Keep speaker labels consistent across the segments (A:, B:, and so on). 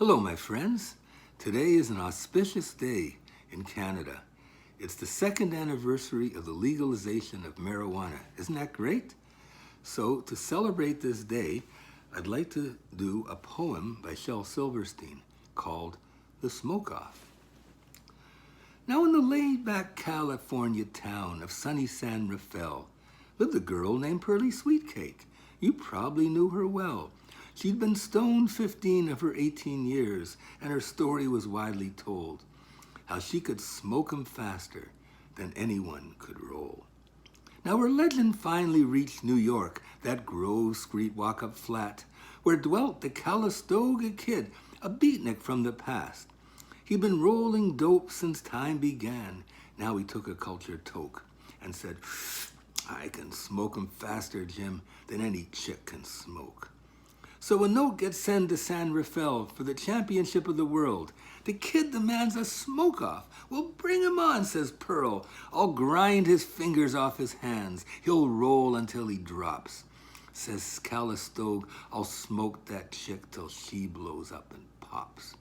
A: Hello, my friends. Today is an auspicious day in Canada. It's the second anniversary of the legalization of marijuana. Isn't that great? So, to celebrate this day, I'd like to do a poem by Shel Silverstein called The Smokeoff. Now, in the laid-back California town of sunny San Rafael lived a girl named Pearly Sweetcake. You probably knew her well. She'd been stoned 15 of her 18 years, and her story was widely told. How she could smoke 'em faster than anyone could roll. Now her legend finally reached New York, that Grove Street walk-up flat, where dwelt the Calistoga Kid, a beatnik from the past. He'd been rolling dope since time began. Now he took a culture toke and said, "I can smoke 'em faster, Jim, than any chick can smoke." So a note gets sent to San Rafael for the championship of the world. The kid demands a smoke-off. "Well, bring him on," says Pearl. "I'll grind his fingers off his hands. He'll roll until he drops." Says Calistoga, "I'll smoke that chick till she blows up and pops."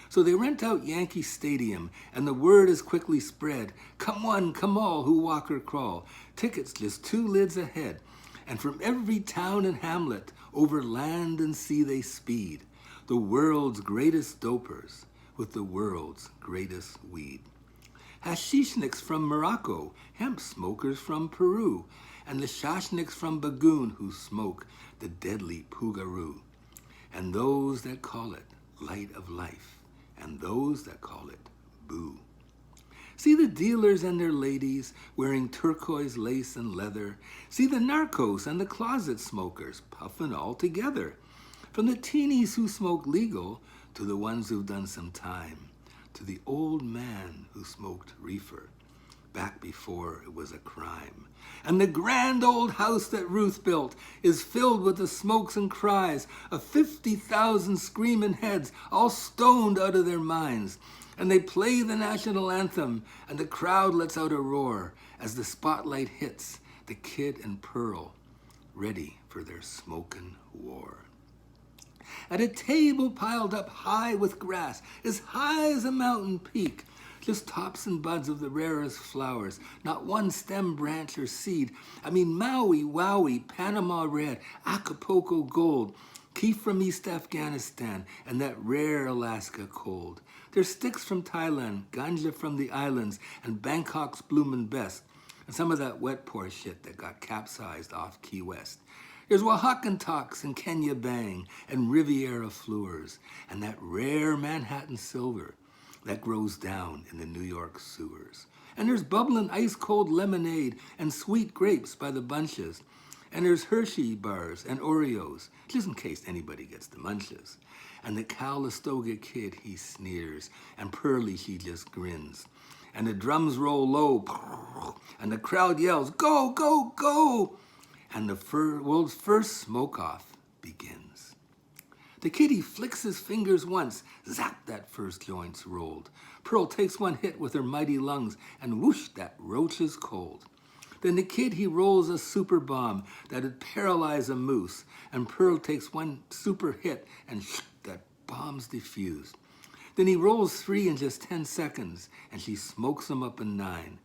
A: So they rent out Yankee Stadium, and the word is quickly spread. Come one, come all who walk or crawl. Tickets just 2 lids ahead. And from every town and hamlet, over land and sea they speed. The world's greatest dopers with the world's greatest weed. Hashishniks from Morocco, hemp smokers from Peru, and the shashniks from Bagoon who smoke the deadly pugaroo. And those that call it light of life, and those that call it boo. See the dealers and their ladies wearing turquoise lace and leather. See the narcos and the closet smokers puffing all together. From the teenies who smoke legal to the ones who've done some time, to the old man who smoked reefer back before it was a crime. And the grand old house that Ruth built is filled with the smokes and cries of 50,000 screaming heads, all stoned out of their minds. And they play the national anthem, and the crowd lets out a roar as the spotlight hits the Kid and Pearl, ready for their smokin' war. At a table piled up high with grass, as high as a mountain peak, just tops and buds of the rarest flowers, not one stem, branch, or seed. I mean Maui, Wowie, Panama red, Acapulco gold, keef from East Afghanistan, and that rare Alaska cold. There's sticks from Thailand, ganja from the islands, and Bangkok's bloomin' best, and some of that wet pour shit that got capsized off Key West. There's Oaxacan Tox and Kenya Bang, and Riviera Fleurs, and that rare Manhattan silver that grows down in the New York sewers. And there's bubbling ice-cold lemonade and sweet grapes by the bunches. And there's Hershey bars and Oreos, just in case anybody gets the munches. And the Calistoga Kid, he sneers, and Pearly, she just grins. And the drums roll low, and the crowd yells, "Go, go, go!" And the world's first smoke-off begins. The kitty flicks his fingers once, zap, that first joint's rolled. Pearl takes one hit with her mighty lungs, and whoosh, that roach is cold. Then the kid, he rolls a super bomb that'd paralyze a moose, and Pearl takes one super hit, and that bomb's diffused. Then he rolls 3 in just 10 seconds, and she smokes them up in 9.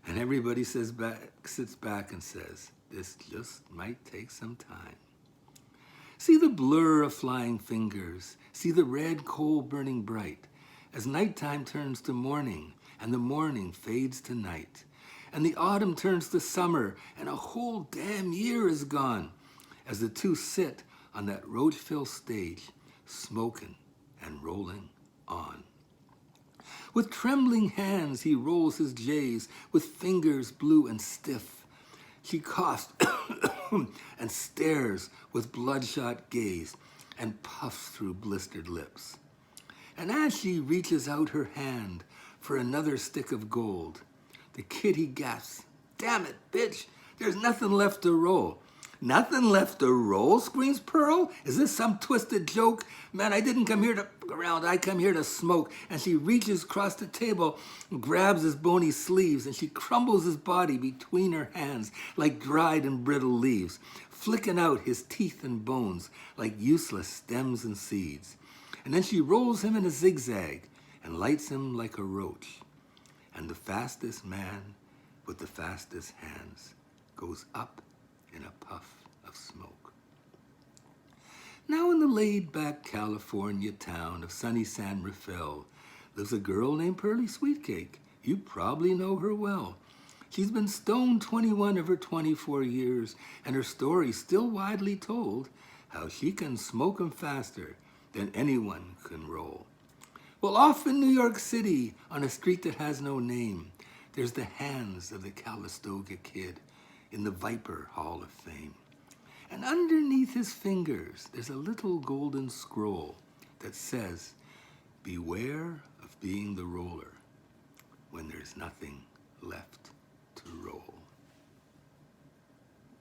A: And everybody sits back and says, "This just might take some time." See the blur of flying fingers, see the red coal burning bright, as nighttime turns to morning, and the morning fades to night. And the autumn turns to summer, and a whole damn year is gone, as the two sit on that roach-filled stage, smoking and rolling on. With trembling hands he rolls his J's, with fingers blue and stiff. She coughs and stares with bloodshot gaze, and puffs through blistered lips. And as she reaches out her hand for another stick of gold, the kid, he gasps, "Damn it, bitch, there's nothing left to roll." "Nothing left to roll?" screams Pearl. "Is this some twisted joke? Man, I didn't come here to fuck around, I come here to smoke." And she reaches across the table and grabs his bony sleeves, and she crumbles his body between her hands like dried and brittle leaves, flicking out his teeth and bones like useless stems and seeds. And then she rolls him in a zigzag and lights him like a roach. And the fastest man with the fastest hands goes up in a puff of smoke. Now in the laid-back California town of sunny San Rafael lives a girl named Pearly Sweetcake. You probably know her well. She's been stoned 21 of her 24 years, and her story's still widely told, how she can smoke 'em faster than anyone can roll. Well, off in New York City, on a street that has no name, there's the hands of the Calistoga Kid in the Viper Hall of Fame. And underneath his fingers, there's a little golden scroll that says, beware of being the roller when there's nothing left to roll.